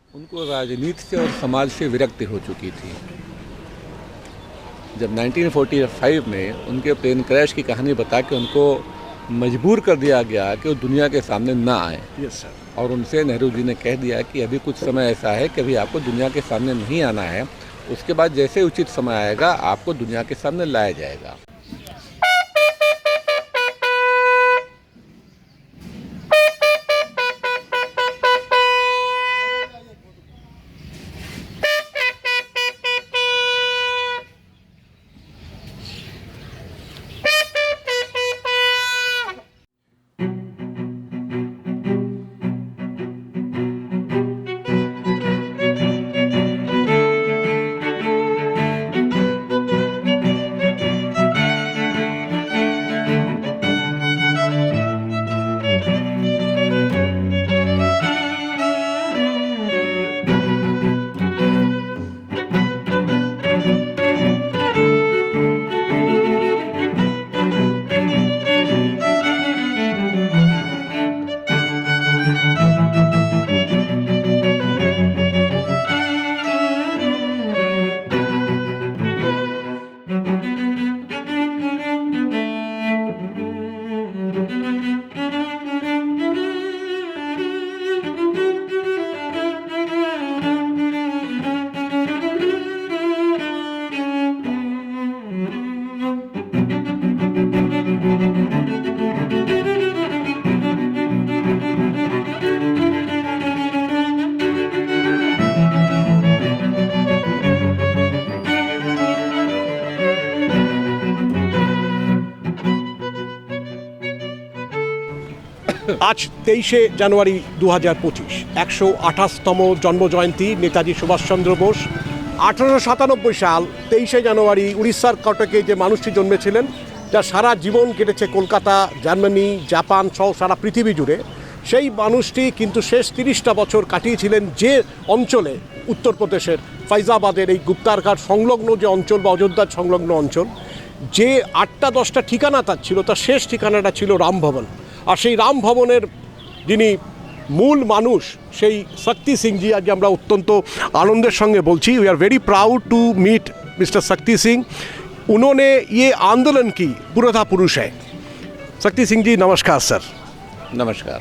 उनको राजनीति से और समाज से विरक्ति हो चुकी थी। जब 1945 में उनके प्लेन क्रैश की कहानी बता के उनको मजबूर कर दिया गया कि वो दुनिया के सामने ना आए। Yes sir. और उनसे नेहरू जी ने कह दिया कि अभी कुछ समय ऐसा है कि अभी आपको दुनिया के सामने नहीं आना है, उसके बाद जैसे उचित समय आएगा आपको दुनिया के सामने लाया जाएगा। আজ 23শে জানুয়ারি 2025 128তম জন্মজয়ন্তী নেতাজি সুভাষচন্দ্র বোস। 1897 সাল 23শে জানুয়ারি উড়িষ্যার কটকে যে মানুষটি জন্মেছিলেন, যা সারা জীবন কেটেছে কলকাতা, জার্মানি, জাপান সহ সারা পৃথিবী জুড়ে, সেই মানুষটি কিন্তু শেষ 30টা বছর কাটিয়েছিলেন যে অঞ্চলে, উত্তরপ্রদেশের ফাইজাবাদের এই গুপ্তারঘাট সংলগ্ন যে অঞ্চল বা অযোধ্যার সংলগ্ন অঞ্চল, যে 8টা-10টা ঠিকানা তার ছিল, তার শেষ ঠিকানাটা ছিল রামভবন। আর সেই রামভবনের যিনি মূল মানুষ, সেই শক্তি সিংজি, আজকে আমরা অত্যন্ত আনন্দের সঙ্গে বলছি, we are very proud to meet mister Shakti Singh. उन्होंने ये आंदोलन की पुरधा पुरुष है। शक्ति सिंह जी नमस्कार सर। नमस्कार।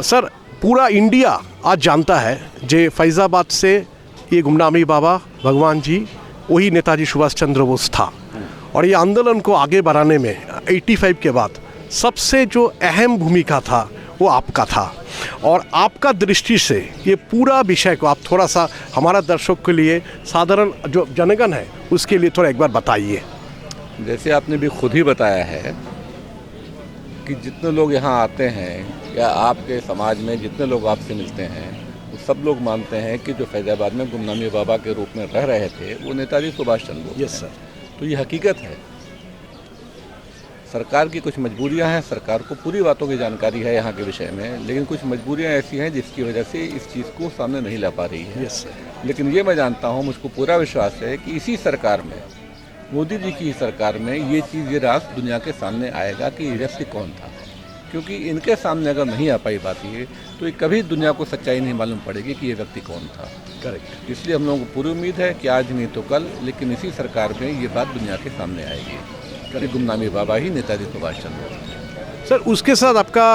सर, पूरा इंडिया आज जानता है जे फैज़ाबाद से ये गुमनामी बाबा भगवान जी वही नेताजी सुभाष चंद्र बोस था, और ये आंदोलन को आगे बढ़ाने में 85 के बाद सबसे जो अहम भूमिका था वो आपका था। और आपका दृष्टि से ये पूरा विषय को आप थोड़ा सा हमारा दर्शक के लिए, साधारण जो जनगण है उसके लिए थोड़ा एक बार बताइए। जैसे आपने भी खुद ही बताया है कि जितने लोग यहाँ आते हैं या आपके समाज में जितने लोग आपसे मिलते हैं, वो सब लोग मानते हैं कि जो फैज़ाबाद में गुमनामी बाबा के रूप में रह रहे थे वो नेताजी सुभाष चंद्र बोस। Yes sir. तो ये हकीकत है। सरकार की कुछ मजबूरियां हैं, सरकार को पूरी बातों की जानकारी है यहाँ के विषय में, लेकिन कुछ मजबूरियां ऐसी हैं जिसकी वजह से इस चीज़ को सामने नहीं ला पा रही है। Yes sir. लेकिन ये मैं जानता हूँ, मुझको पूरा विश्वास है कि इसी सरकार में, मोदी जी की सरकार में, ये चीज़, ये राज दुनिया के सामने आएगा कि ये व्यक्ति कौन था। क्योंकि इनके सामने अगर नहीं आ पाई बात ये, तो ये कभी दुनिया को सच्चाई नहीं मालूम पड़ेगी कि ये व्यक्ति कौन था। करेक्ट। इसलिए हम लोगों को पूरी उम्मीद है कि आज नहीं तो कल, लेकिन इसी सरकार में ये बात दुनिया के सामने आएगी कि गुमनामी बाबा ही नेताजी सुभाष चंद्र बोस। सर, उसके साथ आपका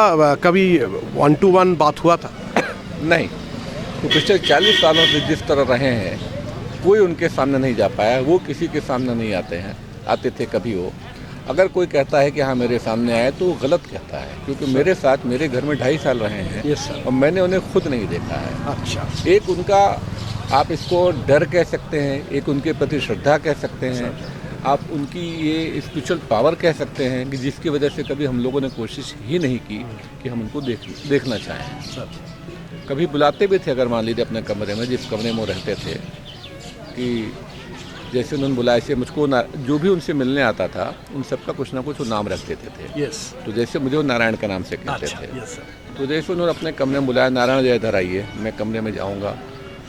कभी 1-to-1 बात हुआ था? नहीं, वो पिछले 40 सालों से जिस तरह रहे हैं, कोई उनके सामने नहीं जा पाया, वो किसी के सामने नहीं आते थे कभी। वो अगर कोई कहता है कि हाँ मेरे सामने आए तो वो गलत कहता है, क्योंकि मेरे साथ मेरे घर में 2.5 साल रहे हैं। Yes sir. और मैंने उन्हें खुद नहीं देखा है। अच्छा। एक उनका, आप इसको डर कह सकते हैं, एक उनके प्रति श्रद्धा कह सकते हैं, आप उनकी ये स्पिरिचुअल पावर कह सकते हैं कि जिसकी वजह से कभी हम लोगों ने कोशिश ही नहीं की कि हम उनको देखना चाहें। सर, कभी बुलाते भी थे, अगर मान लीजिए अपने कमरे में, जिस कमरे में वो रहते थे, कि जैसे उन्होंने बुलाया से मुझको जो भी उनसे मिलने आता था उन सब का कुछ ना कुछ वो नाम रख देते थे। यस। तो जैसे मुझे वो नारायण के नाम से कहते अच्छा। थे। Yes sir. तो जैसे उन्होंने अपने कमरे में बुलाया, नारायण जी इधर आइए, मैं कमरे में जाऊँगा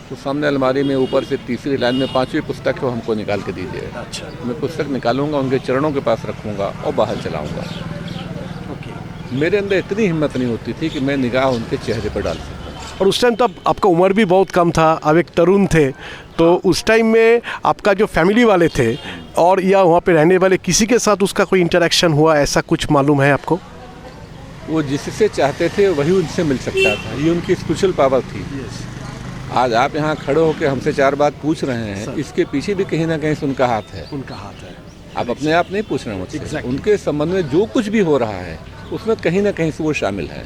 तो सामने अलमारी में ऊपर से तीसरी लाइन में 5वीं पुस्तक है, वो हमको निकाल के दीजिए। अच्छा। मैं पुस्तक निकालूंगा, उनके चरणों के पास रखूँगा और बाहर चलाऊँगा। ओके। मेरे अंदर इतनी हिम्मत नहीं होती थी कि मैं निगाह उनके चेहरे पर डाल सकूँ। और उस टाइम तो आपका उम्र भी बहुत कम था, आप एक तरुण थे, तो उस टाइम में आपका जो फैमिली वाले थे और या वहाँ पे रहने वाले किसी के साथ उसका कोई इंटरेक्शन हुआ, ऐसा कुछ मालूम है आपको? वो जिससे चाहते थे वही उनसे मिल सकता था, ये उनकी स्पेशल पावर थी। आज आप यहाँ खड़े होकर हमसे 4 बात पूछ रहे हैं, इसके पीछे भी कहीं ना कहीं से उनका हाथ है। उनका हाथ है, आप अपने आप नहीं पूछ रहे हैं मुझसे। Exactly. उनके संबंध में जो कुछ भी हो रहा है उसमें कहीं ना कहीं से वो शामिल है।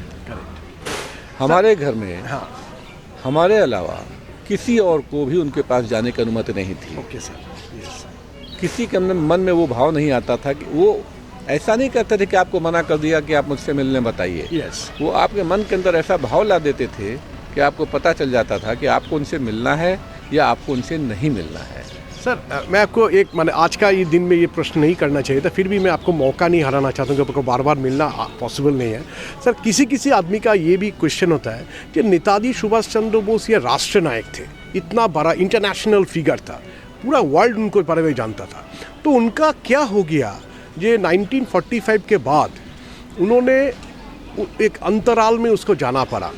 हमारे घर में हमारे अलावा किसी और को भी उनके पास जाने की अनुमति नहीं थी। Okay sir. किसी के मन में वो भाव नहीं आता था कि वो ऐसा नहीं करते थे कि आपको मना कर दिया कि आप मुझसे मिलने बताइए। वो आपके मन के अंदर ऐसा भाव ला देते थे कि आपको पता चल जाता था कि आपको उनसे मिलना है या आपको उनसे नहीं मिलना है। सर मैं आपको एक मैंने आज का ये दिन में ये प्रश्न नहीं करना चाहिए था, फिर भी मैं आपको मौका नहीं हराना चाहता हूँ कि आपको बार बार मिलना पॉसिबल नहीं है। सर किसी आदमी का ये भी क्वेश्चन होता है कि नेताजी सुभाष चंद्र बोस ये राष्ट्र नायक थे, इतना बड़ा इंटरनेशनल फिगर था, पूरा वर्ल्ड उनको बारे में जानता था, तो उनका क्या हो गया ये 1945 के बाद उन्होंने एक अंतराल में उसको जाना पड़ा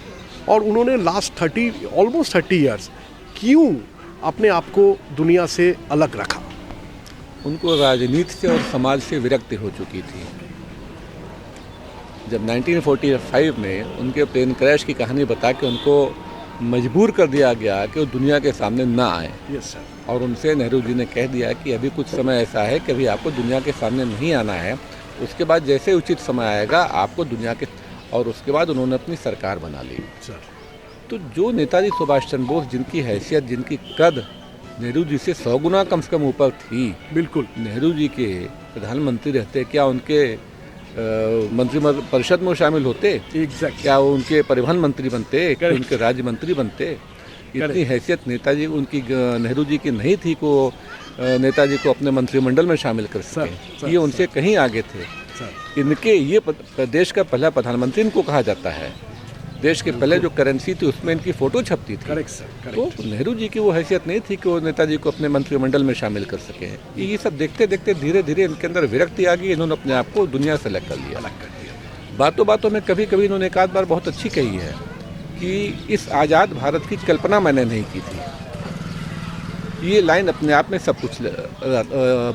और उन्होंने लास्ट ऑलमोस्ट 30 ईयर्स क्यों अपने आप को दुनिया से अलग रखा? उनको राजनीति से और समाज से विरक्ति हो चुकी थी। जब 1945 में उनके प्लेन क्रैश की कहानी बता के उनको मजबूर कर दिया गया कि वो दुनिया के सामने ना आए। Yes sir. और उनसे नेहरू जी ने कह दिया कि अभी कुछ समय ऐसा है कि अभी आपको दुनिया के सामने नहीं आना है, उसके बाद जैसे उचित समय आएगा आपको दुनिया के, और उसके बाद उन्होंने अपनी सरकार बना ली। सर तो जो नेताजी सुभाष चंद्र बोस जिनकी हैसियत, जिनकी कद नेहरू जी से 100 गुना कम से कम ऊपर थी, बिल्कुल नेहरू जी के प्रधानमंत्री रहते, क्या उनके मंत्रिपरिषद में शामिल होते? एग्जैक्ट। क्या वो उनके परिवहन मंत्री बनते? क्या उनके राज्य मंत्री बनते? इतनी हैसियत नेताजी उनकी नेहरू जी की नहीं थी को नेताजी को अपने मंत्रिमंडल में शामिल कर सके। ये उनसे कहीं आगे थे। इनके ये देश का पहला प्रधानमंत्री इनको कहा जाता है। देश के पहले जो करेंसी थी उसमें इनकी फोटो छपती थी। Correct sir. तो नेहरू जी की वो हैसियत नहीं थी कि वो नेताजी को अपने मंत्रिमंडल में शामिल कर सके। ये सब देखते देखते धीरे धीरे इनके अंदर विरक्ति आ गई, इन्होंने अपने आप को दुनिया से अलग कर लिया। बातों बातों में कभी कभी इन्होंने एक आध बार बहुत अच्छी कही है कि इस आज़ाद भारत की कल्पना मैंने नहीं की थी। ये लाइन अपने आप में सब कुछ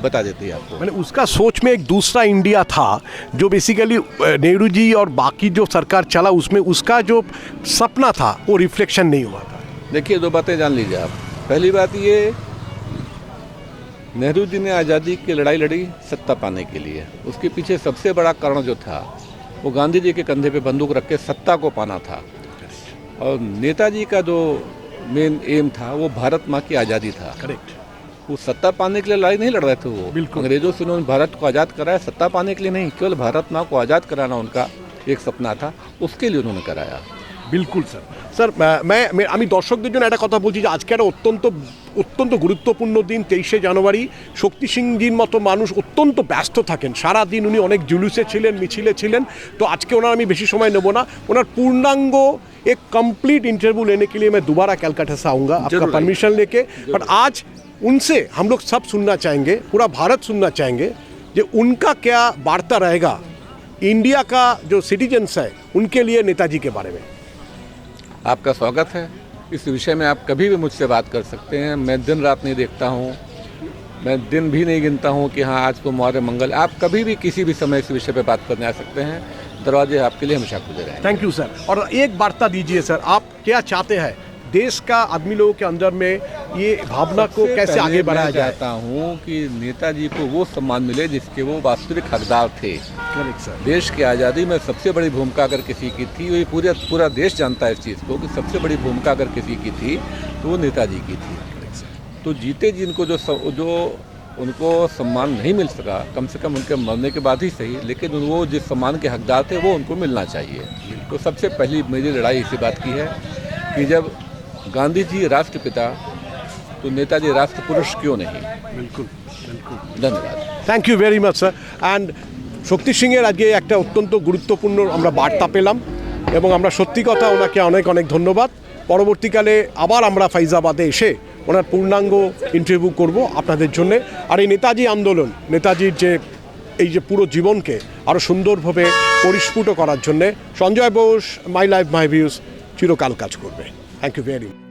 बता देती है आपको। मैंने उसका सोच में एक दूसरा इंडिया था जो बेसिकली नेहरू जी और बाकी जो सरकार चला उसमें उसका जो सपना था वो रिफ्लेक्शन नहीं हुआ था। देखिए 2 बातें जान लीजिए आप। पहली बात ये, नेहरू जी ने आज़ादी की लड़ाई लड़ी सत्ता पाने के लिए। उसके पीछे सबसे बड़ा कारण जो था वो गांधी जी के कंधे पे बंदूक रख के सत्ता को पाना था। और नेताजी का जो मेन एम था वो भारत माँ की आज़ादी था। करेक्ट। वो सत्ता पाने के लिए लड़ाई नहीं लड़ रहे थे वो। बिल्कुल। अंग्रेजों से उन्होंने भारत को आज़ाद कराया सत्ता पाने के लिए नहीं, केवल भारत माँ को आज़ाद कराना उनका एक सपना था, उसके लिए उन्होंने कराया। बिल्कुल सर। सर আমি দর্শকদের জন্য একটা কথা বলছি যে আজকে একটা অত্যন্ত গুরুত্বপূর্ণ দিন 23শে জানুয়ারি। শক্তি সিংজির মতো মানুষ অত্যন্ত ব্যস্ত থাকেন, সারা দিন উনি অনেক জুলুসে ছিলেন, মিছিলে ছিলেন। তো আজকে ওনার আমি বেশি সময় নেব না, ওনার পূর্ণাঙ্গ एक कंप्लीट इंटरव्यू लेने के लिए मैं दोबारा कलकत्ता से आऊँगा आपका परमिशन लेके। बट आज उनसे हम लोग सब सुनना चाहेंगे, पूरा भारत सुनना चाहेंगे कि उनका क्या वार्ता रहेगा इंडिया का जो सिटीजन्स है उनके लिए नेताजी के बारे में। आपका स्वागत है। इस विषय में आप कभी भी मुझसे बात कर सकते हैं। मैं दिन रात नहीं देखता हूँ, मैं दिन भी नहीं गिनता हूँ कि हाँ आज को मौर्य मंगल। आप कभी भी किसी भी समय इस विषय पे बात करने आ सकते हैं। दरवाजे आपके लिए हमेशा खुले रहें। Thank you sir. और एक वार्ता दीजिए सर, आप क्या चाहते हैं देश का आदमी लोगों के अंदर में ये भावना को कैसे आगे बढ़ाया जाए? चाहता हूँ कि नेताजी को वो सम्मान मिले जिसके वो वास्तविक हकदार थे। Correct sir. देश की आज़ादी में सबसे बड़ी भूमिका अगर किसी की थी, वही पूरा देश जानता है इस चीज़ को कि सबसे बड़ी भूमिका अगर किसी की थी तो वो नेताजी की थी। तो जीते जी इनको जो उनको सम्मान नहीं मिल सका, कम से कम उनके मरने के बाद ही सही, लेकिन वो जिस सम्मान के हकदार थे वो उनको मिलना चाहिए। तो सबसे पहली मेरी लड़ाई इसी बात की है कि जब गांधी जी राष्ट्रपिता तो नेताजी राष्ट्र पुरुष क्यों नहीं? बिल्कुल बिल्कुल। धन्यवाद। Thank you very much sir. And Shakti সিংয়ের আজকে একটা অত্যন্ত গুরুত্বপূর্ণ আমরা বার্তা পেলাম এবং আমরা সত্যি কথা ওনাকে অনেক অনেক ধন্যবাদ। পরবর্তীকালে আবার আমরা ফাইজাবাদে এসে ওনার পূর্ণাঙ্গ ইন্টারভিউ করব আপনাদের জন্যে। আর এই নেতাজি আন্দোলন, নেতাজির যে এই যে পুরো জীবনকে আরও সুন্দরভাবে পরিস্ফুট করার জন্যে Sanjay Bose, my life my views, চিরকাল কাজ করবে। Thank you very much.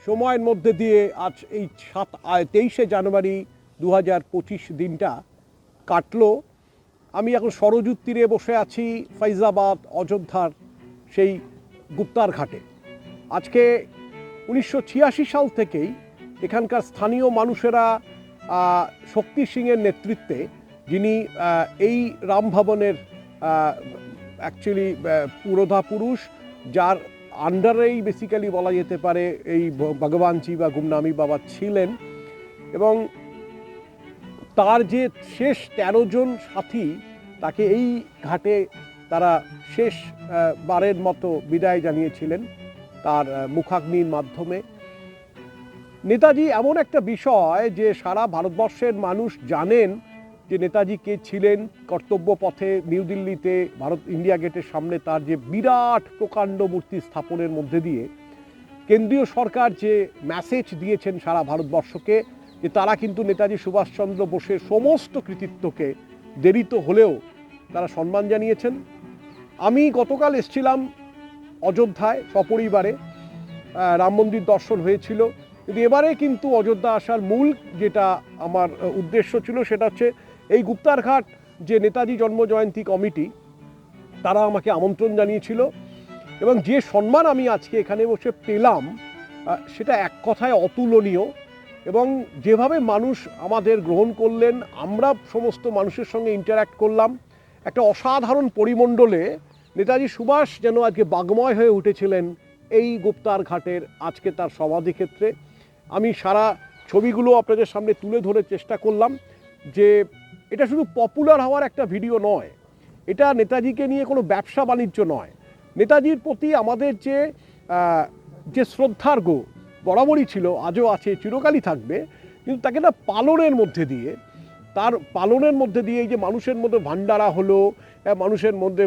সময়ের মধ্যে দিয়ে আজ এই 23শে জানুয়ারি 2025 দিনটা কাটলো। আমি এখন সরজুর তীরে বসে আছি, ফাইজাবাদ অযোধ্যার সেই গুপ্তার ঘাটে। আজকে 1986 সাল থেকেই এখানকার স্থানীয় মানুষেরা শক্তি সিংয়ের নেতৃত্বে, যিনি এই রামভবনের অ্যাকচুয়ালি পুরোধা পুরুষ, যার আন্ডারেই বেসিক্যালি বলা যেতে পারে এই ভগবানজি বা গুমনামি বাবা ছিলেন, এবং তার যে শেষ 13 জন সাথী, তাকে এই ঘাটে তারা শেষ বারের মতো বিদায় জানিয়েছিলেন তার মুখাগ্নির মাধ্যমে। নেতাজি এমন একটা বিষয় যে সারা ভারতবর্ষের মানুষ জানেন যে নেতাজি কে ছিলেন। কর্তব্য পথে নিউ দিল্লিতে ভারত ইন্ডিয়া গেটের সামনে তার যে বিরাট প্রকাণ্ড মূর্তি স্থাপনের মধ্যে দিয়ে কেন্দ্রীয় সরকার যে মেসেজ দিয়েছেন সারা ভারতবর্ষকে, যে তারা কিন্তু নেতাজি সুভাষচন্দ্র বোসের সমস্ত কৃতিত্বকে দেরিত হলেও তারা সম্মান জানিয়েছেন। আমি গতকাল এসেছিলাম অযোধ্যায় সপরিবারে, রাম মন্দির দর্শন হয়েছিল, কিন্তু এবারে কিন্তু অযোধ্যা আসার মূল যেটা আমার উদ্দেশ্য ছিল সেটা হচ্ছে এই গুপ্তার ঘাট যে নেতাজি জন্মজয়ন্তী কমিটি, তারা আমাকে আমন্ত্রণ জানিয়েছিল, এবং যে সম্মান আমি আজকে এখানে বসে পেলাম সেটা এক কথায় অতুলনীয়। এবং যেভাবে মানুষ আমাদের গ্রহণ করলেন, আমরা সমস্ত মানুষের সঙ্গে ইন্টারঅ্যাক্ট করলাম, একটা অসাধারণ পরিমণ্ডলে নেতাজি সুভাষ যেন আজকে বাগময় হয়ে উঠেছিলেন এই গুপ্তার ঘাটের আজকে তার সমাধিক্ষেত্রে। আমি সারা ছবিগুলো আপনাদের সামনে তুলে ধরে চেষ্টা করলাম যে এটা শুধু পপুলার হওয়ার একটা ভিডিও নয়, এটা নেতাজিকে নিয়ে কোনো ব্যবসা বাণিজ্য নয়। নেতাজির প্রতি আমাদের যে শ্রদ্ধার্ঘ বরাবরই ছিল, আজও আছে, চিরকালই থাকবে, কিন্তু তাকে না পালনের মধ্যে দিয়ে, তার পালনের মধ্যে দিয়ে এই যে মানুষের মধ্যে ভান্ডারা হলো, মানুষের মধ্যে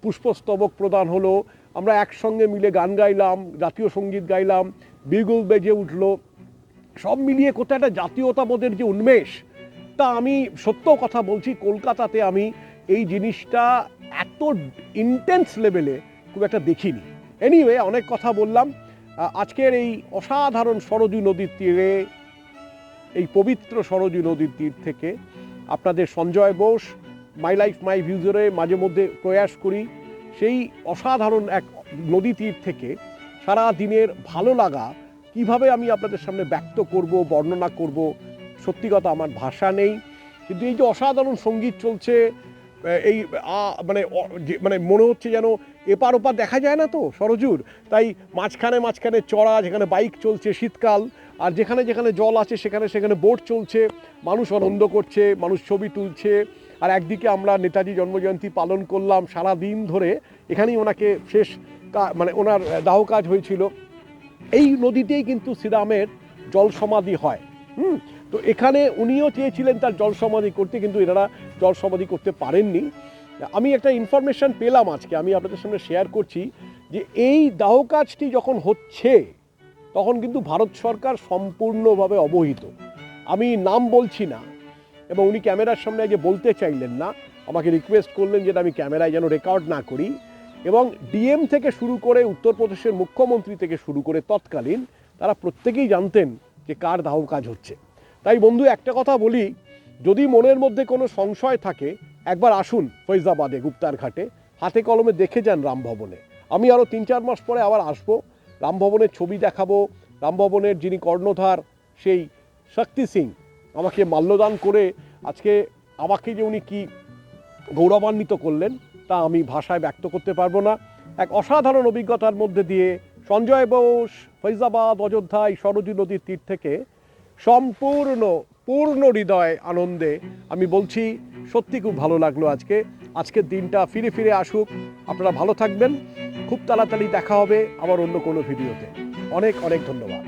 পুষ্পস্তবক প্রদান হলো, আমরা একসঙ্গে মিলে গান গাইলাম, জাতীয় সঙ্গীত গাইলাম, বিগুল বেজে উঠলো, সব মিলিয়ে কোথাও একটা জাতীয়তাবোধের যে উন্মেষ, তা আমি সত্য কথা বলছি কলকাতাতে আমি এই জিনিসটা এত ইন্টেন্স লেভেলে খুব একটা দেখিনি। এনিওয়ে, অনেক কথা বললাম। আজকের এই অসাধারণ সরজু নদীর তীরে, এই পবিত্র সরজু নদীর তীর থেকে আপনাদের Sanjay Bose my life my ভিউজরে মাঝে মধ্যে প্রয়াস করি সেই অসাধারণ এক নদী তীর থেকে সারা দিনের ভালো লাগা কিভাবে আমি আপনাদের সামনে ব্যক্ত করব, বর্ণনা করব, সত্যি কথা আমার ভাষা নেই। কিন্তু এই যে অসাধারণ সঙ্গীত চলছে, এই মানে মনে হচ্ছে যেন এপার ওপার দেখা যায় না তো সরজুর, তাই মাঝখানে মাঝখানে চড়া, যেখানে বাইক চলছে শীতকাল, আর যেখানে যেখানে জল আছে সেখানে সেখানে বোট চলছে, মানুষ আনন্দ করছে, মানুষ ছবি তুলছে। আর একদিকে আমরা নেতাজি জন্মজয়ন্তী পালন করলাম সারা দিন ধরে, এখানেই ওনাকে শেষ মানে ওনার দাহ কাজ হয়েছিল। এই নদীতেই কিন্তু শ্রীরামের জল সমাধি হয়। তো এখানে উনিও চেয়েছিলেন তার জল সমাধি করতে, কিন্তু এনারা জল সমাধি করতে পারেননি। আমি একটা ইনফরমেশন পেলাম আজকে, আমি আপনাদের সামনে শেয়ার করছি, যে এই দাহ কাজটি যখন হচ্ছে তখন কিন্তু ভারত সরকার সম্পূর্ণভাবে অবহিত। আমি নাম বলছি না, এবং উনি ক্যামেরার সামনে আগে বলতে চাইলেন না, আমাকে রিকোয়েস্ট করলেন যেটা আমি ক্যামেরায় যেন রেকর্ড না করি। এবং ডিএম থেকে শুরু করে উত্তরপ্রদেশের মুখ্যমন্ত্রী থেকে শুরু করে তৎকালীন তারা প্রত্যেকেই জানতেন যে কার দাহ কাজ হচ্ছে। তাই বন্ধু একটা কথা বলি, যদি মনের মধ্যে কোনো সংশয় থাকে একবার আসুন ফৈজাবাদে গুপ্তার ঘাটে, হাতে কলমে দেখে যান রামভবনে। আমি আরও 3-4 মাস পরে আবার আসবো, রামভবনের ছবি দেখাবো। রামভবনের যিনি কর্ণধার সেই শক্তি সিং আমাকে মাল্যদান করে আজকে আমাকে যে উনি কী গৌরবান্বিত করলেন তা আমি ভাষায় ব্যক্ত করতে পারবো না। এক অসাধারণ অভিজ্ঞতার মধ্যে দিয়ে সঞ্জয় বোস, ফৈজাবাদ, অযোধ্যা, এই সরজু নদীর তীর থেকে পূর্ণ হৃদয় আনন্দে আমি বলছি, সত্যি খুব ভালো লাগলো আজকের দিনটা ফিরে ফিরে আসুক। আপনারা ভালো থাকবেন, খুব তাড়াতাড়ি দেখা হবে আবার অন্য কোনো ভিডিওতে। অনেক অনেক ধন্যবাদ।